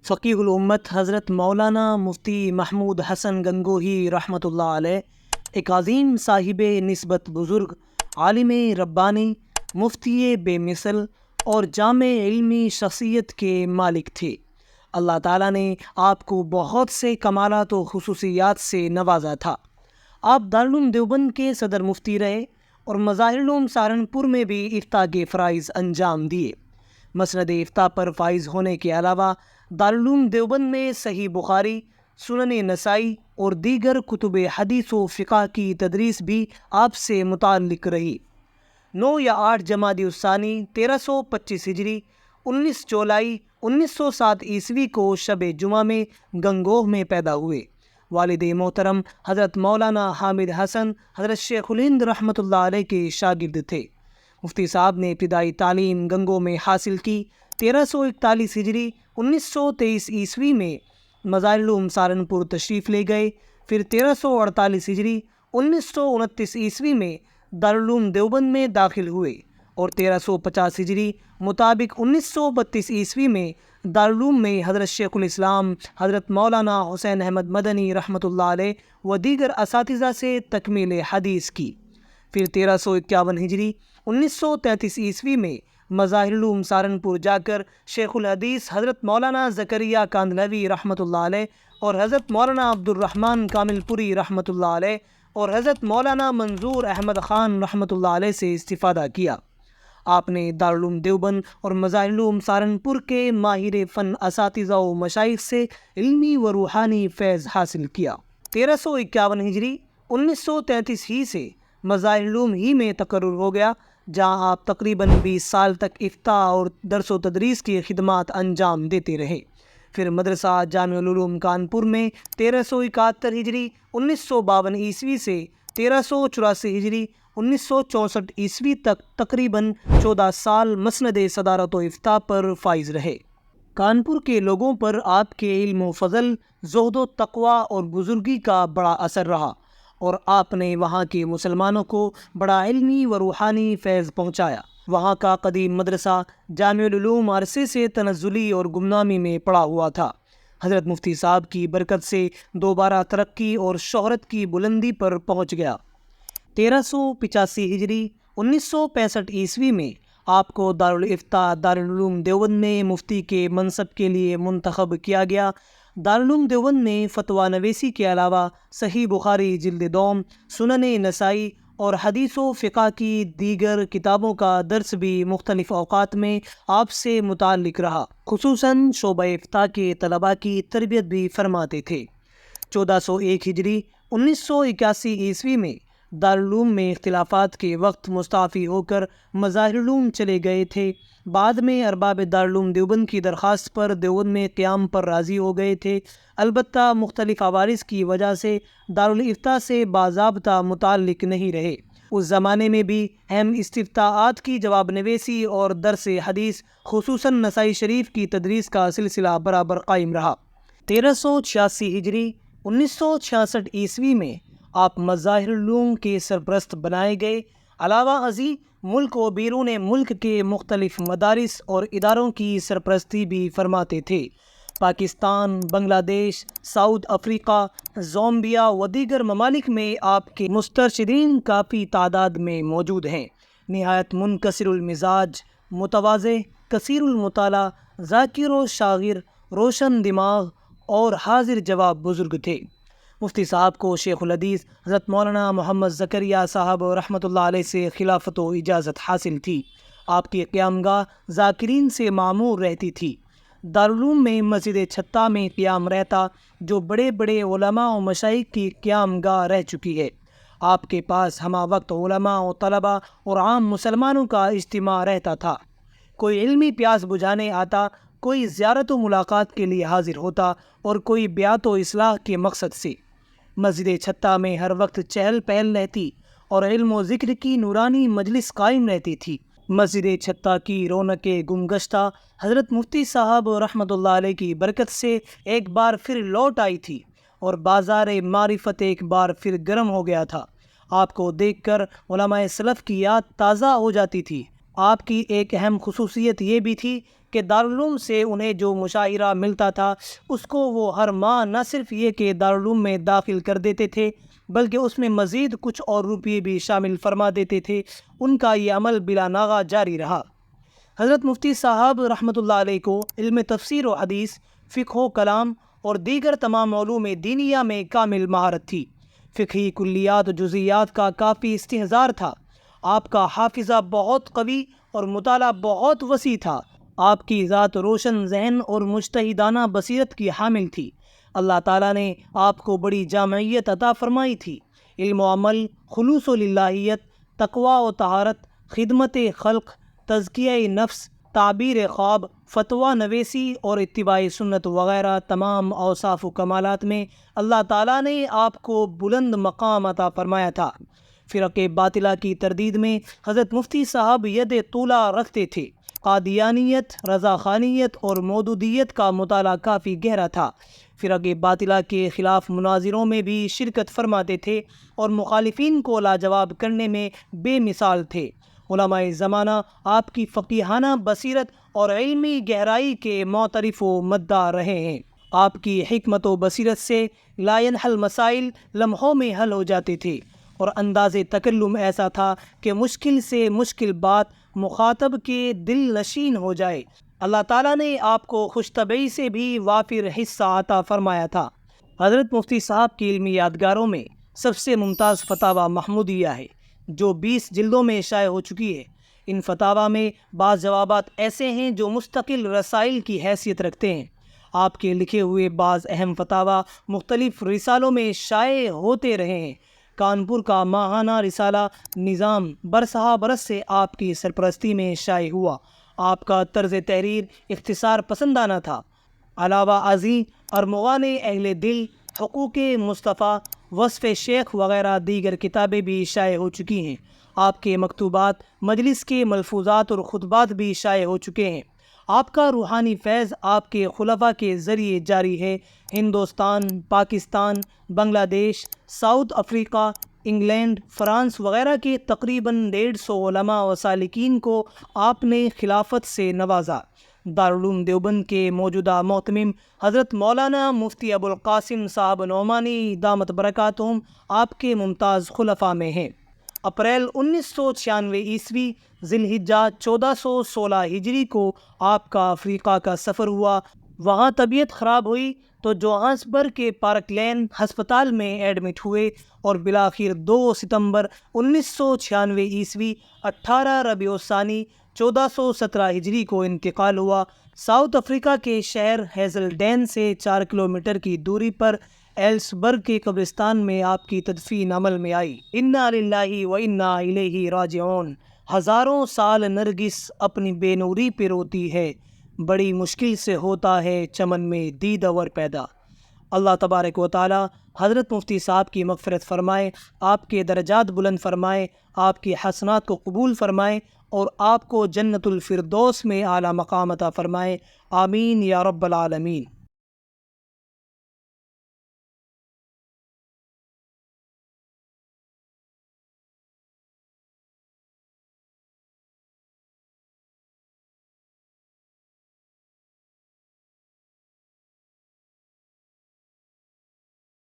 فقیہ الامت حضرت مولانا مفتی محمود حسن گنگوہی رحمۃ اللہ علیہ ایک عظیم صاحب نسبت بزرگ، عالم ربانی، مفتی بے مثل اور جامع علمی شخصیت کے مالک تھے۔ اللہ تعالیٰ نے آپ کو بہت سے کمالات و خصوصیات سے نوازا تھا۔ آپ دارالعلوم دیوبند کے صدر مفتی رہے اور مظاہر العلوم سہارنپور میں بھی افتاء کے فرائض انجام دیے۔ مسند افتاء پر فائز ہونے کے علاوہ دارالعلوم دیوبند میں صحیح بخاری، سنن نسائی اور دیگر کتب حدیث و فقہ کی تدریس بھی آپ سے متعلق رہی۔ 9 یا 8 جمادی الثانی 1325 ہجری 19 جولائی 1907 عیسوی کو شب جمعہ میں گنگوہ میں پیدا ہوئے۔ والد محترم حضرت مولانا حامد حسن حضرت شیخ الہند رحمۃ اللہ علیہ کے شاگرد تھے۔ مفتی صاحب نے ابتدائی تعلیم گنگوہ میں حاصل کی۔ 1341 ہجری 1923 عیسوی میں مظاہر العلوم سہارنپور تشریف لے گئے۔ پھر 1348 ہجری 1929 عیسوی میں دارالعلوم دیوبند میں داخل ہوئے اور 1350 ہجری مطابق 1932 عیسوی میں دارالعلوم میں حضرت شیخ الاسلام حضرت مولانا حسین احمد مدنی رحمۃ اللہ علیہ و دیگر اساتذہ سے تکمیل حدیث کی۔ پھر 1351 ہجری 1933 عیسوی میں مظاہر العلوم سہارنپور جا کر شیخ الحدیث حضرت مولانا زکریا کاندھلوی رحمۃ اللہ علیہ اور حضرت مولانا عبد الرحمن کامل پوری رحمۃ اللہ علیہ اور حضرت مولانا منظور احمد خان رحمۃ اللہ علیہ سے استفادہ کیا۔ آپ نے دارالعلوم دیوبند اور مظاہر العلوم سہارنپور کے ماہر فن اساتذہ و مشائخ سے علمی و روحانی فیض حاصل کیا۔ 1351 ہجری 1933 ہی سے مظاہر العلوم ہی میں تقرر ہو گیا، جہاں آپ تقریباً 20 سال تک افتاء اور درس و تدریس کی خدمات انجام دیتے رہے۔ پھر مدرسہ جامع العلوم کانپور میں 1371 ہجری 1952 عیسوی سے 1384 ہجری 1964 عیسوی تک تقریباً 14 سال مسند صدارت و افتاء پر فائز رہے۔ کانپور کے لوگوں پر آپ کے علم و فضل، زہد و تقوی اور بزرگی کا بڑا اثر رہا اور آپ نے وہاں کے مسلمانوں کو بڑا علمی و روحانی فیض پہنچایا۔ وہاں کا قدیم مدرسہ جامع العلوم عرصے سے تنزلی اور گمنامی میں پڑا ہوا تھا۔ حضرت مفتی صاحب کی برکت سے دوبارہ ترقی اور شہرت کی بلندی پر پہنچ گیا۔ 1385 ہجری 1965 عیسوی میں آپ کو دارالافتاء دارالعلوم دیوبند میں مفتی کے منصب کے لیے منتخب کیا گیا۔ دارالعلوم دیوبند میں فتویٰ نویسی کے علاوہ صحیح بخاری جلد دوم، سنن نسائی اور حدیث و فقہ کی دیگر کتابوں کا درس بھی مختلف اوقات میں آپ سے متعلق رہا۔ خصوصاً شعبہ افتاء کے طلباء کی تربیت بھی فرماتے تھے۔ 1401 ہجری 1981 عیسوی میں دارالعلوم میں اختلافات کے وقت مستعفی ہو کر مظاہر العلوم چلے گئے تھے۔ بعد میں ارباب دارالعلوم دیوبند کی درخواست پر دیوبند میں قیام پر راضی ہو گئے تھے، البتہ مختلف عوارض کی وجہ سے دارالافتاء سے باضابطہ متعلق نہیں رہے۔ اس زمانے میں بھی اہم استفتاءات کی جواب نویسی اور درس حدیث خصوصاً نسائی شریف کی تدریس کا سلسلہ برابر قائم رہا۔ 1386 ہجری 1966 عیسوی میں آپ مظاہر العلوم کے سرپرست بنائے گئے۔ علاوہ ازیں ملک و بیرون ملک کے مختلف مدارس اور اداروں کی سرپرستی بھی فرماتے تھے۔ پاکستان، بنگلہ دیش، ساؤتھ افریقہ، زامبیا و دیگر ممالک میں آپ کے مسترشدین کافی تعداد میں موجود ہیں۔ نہایت منکسر المزاج، متواضع، کثیر المطالعہ، ذاکر و شاغر، روشن دماغ اور حاضر جواب بزرگ تھے۔ مفتی صاحب کو شیخ الحدیث حضرت مولانا محمد زکریا صاحب رحمۃ اللہ علیہ سے خلافت و اجازت حاصل تھی۔ آپ کی قیام گاہ ذاکرین سے معمور رہتی تھی۔ دارالعلوم میں مسجد چھتہ میں قیام رہتا، جو بڑے بڑے علماء و مشائخ کی قیام گاہ رہ چکی ہے۔ آپ کے پاس ہمہ وقت علماء و طلباء اور عام مسلمانوں کا اجتماع رہتا تھا۔ کوئی علمی پیاس بجھانے آتا، کوئی زیارت و ملاقات کے لیے حاضر ہوتا اور کوئی بیعت و اصلاح کے مقصد سے۔ مسجد چھتہ میں ہر وقت چہل پہل رہتی اور علم و ذکر کی نورانی مجلس قائم رہتی تھی۔ مسجد چھتہ کی رونق گمگشتہ حضرت مفتی صاحب رحمۃ اللہ علیہ کی برکت سے ایک بار پھر لوٹ آئی تھی اور بازار معرفت ایک بار پھر گرم ہو گیا تھا۔ آپ کو دیکھ کر علماء سلف کی یاد تازہ ہو جاتی تھی۔ آپ کی ایک اہم خصوصیت یہ بھی تھی کہ دارالعلوم سے انہیں جو مشاہرہ ملتا تھا اس کو وہ ہر ماہ نہ صرف یہ کہ دارالعلوم میں داخل کر دیتے تھے بلکہ اس میں مزید کچھ اور روپیے بھی شامل فرما دیتے تھے۔ ان کا یہ عمل بلا ناغہ جاری رہا۔ حضرت مفتی صاحب رحمۃ اللہ علیہ کو علم تفسیر و حدیث، فقہ و کلام اور دیگر تمام علوم دینیہ میں کامل مہارت تھی۔ فقہی کلیات و جزیات کا کافی استحضار تھا۔ آپ کا حافظہ بہت قوی اور مطالعہ بہت وسیع تھا۔ آپ کی ذات روشن ذہن اور مجتہدانہ بصیرت کی حامل تھی۔ اللہ تعالیٰ نے آپ کو بڑی جامعیت عطا فرمائی تھی۔ علم و عمل، خلوص و للہیت، تقوی و طہارت، خدمت خلق، تزکیہ نفس، تعبیر خواب، فتویٰ نویسی اور اتباع سنت وغیرہ تمام اوصاف و کمالات میں اللہ تعالیٰ نے آپ کو بلند مقام عطا فرمایا تھا۔ فرق باطلہ کی تردید میں حضرت مفتی صاحب ید طولہ رکھتے تھے۔ قادیانیت، رضا خانیت اور مودودیت کا مطالعہ کافی گہرا تھا۔ فرق باطلہ کے خلاف مناظروں میں بھی شرکت فرماتے تھے اور مخالفین کو لاجواب کرنے میں بے مثال تھے۔ علماء زمانہ آپ کی فقیہانہ بصیرت اور علمی گہرائی کے معترف و مداح رہے ہیں۔ آپ کی حکمت و بصیرت سے لا ينحل مسائل لمحوں میں حل ہو جاتے تھے اور انداز تکلم ایسا تھا کہ مشکل سے مشکل بات مخاطب کے دل نشین ہو جائے۔ اللہ تعالیٰ نے آپ کو خوش طبعی سے بھی وافر حصہ عطا فرمایا تھا۔ حضرت مفتی صاحب کی علمی یادگاروں میں سب سے ممتاز فتاویٰ محمودیہ ہے جو 20 جلدوں میں شائع ہو چکی ہے۔ ان فتاویٰ میں بعض جوابات ایسے ہیں جو مستقل رسائل کی حیثیت رکھتے ہیں۔ آپ کے لکھے ہوئے بعض اہم فتاویٰ مختلف رسالوں میں شائع ہوتے رہے ہیں۔ کانپور کا ماہانہ رسالہ نظام برسہ برس سے آپ کی سرپرستی میں شائع ہوا۔ آپ کا طرز تحریر اختصار پسندانہ تھا۔ علاوہ ازیں ارمغان اہل دل، حقوق مصطفیٰ، وصف شیخ وغیرہ دیگر کتابیں بھی شائع ہو چکی ہیں۔ آپ کے مکتوبات، مجلس کے ملفوظات اور خطبات بھی شائع ہو چکے ہیں۔ آپ کا روحانی فیض آپ کے خلفاء کے ذریعے جاری ہے۔ ہندوستان، پاکستان، بنگلہ دیش، ساؤتھ افریقہ، انگلینڈ، فرانس وغیرہ کے تقریباً 150 علماء و سالکین کو آپ نے خلافت سے نوازا۔ دارالعلوم دیوبند کے موجودہ محتمم حضرت مولانا مفتی ابوالقاسم صاحب نعمانی دامت برکاتہم آپ کے ممتاز خلفاء میں ہیں۔ اپریل 1996 عیسوی ذی الحجہ 1416 ہجری کو آپ کا افریقہ کا سفر ہوا۔ وہاں طبیعت خراب ہوئی تو جوہانسبرگ کے پارک لین ہسپتال میں ایڈمٹ ہوئے اور بالآخر 2 ستمبر 1996 عیسوی 18 ربیع الثانی 1417 ہجری کو انتقال ہوا۔ ساؤتھ افریقہ کے شہر ہیزلڈین سے 4 کلومیٹر کی دوری پر ایلسبرگ کے قبرستان میں آپ کی تدفین عمل میں آئی۔ انا للہ و انا الیہ راجعون۔ ہزاروں سال نرگس اپنی بے نوری پہ روتی ہے، بڑی مشکل سے ہوتا ہے چمن میں دیدور پیدا۔ اللہ تبارک و تعالی حضرت مفتی صاحب کی مغفرت فرمائے، آپ کے درجات بلند فرمائے، آپ کی حسنات کو قبول فرمائے اور آپ کو جنت الفردوس میں اعلیٰ مقام عطا فرمائے۔ آمین یا رب العالمین۔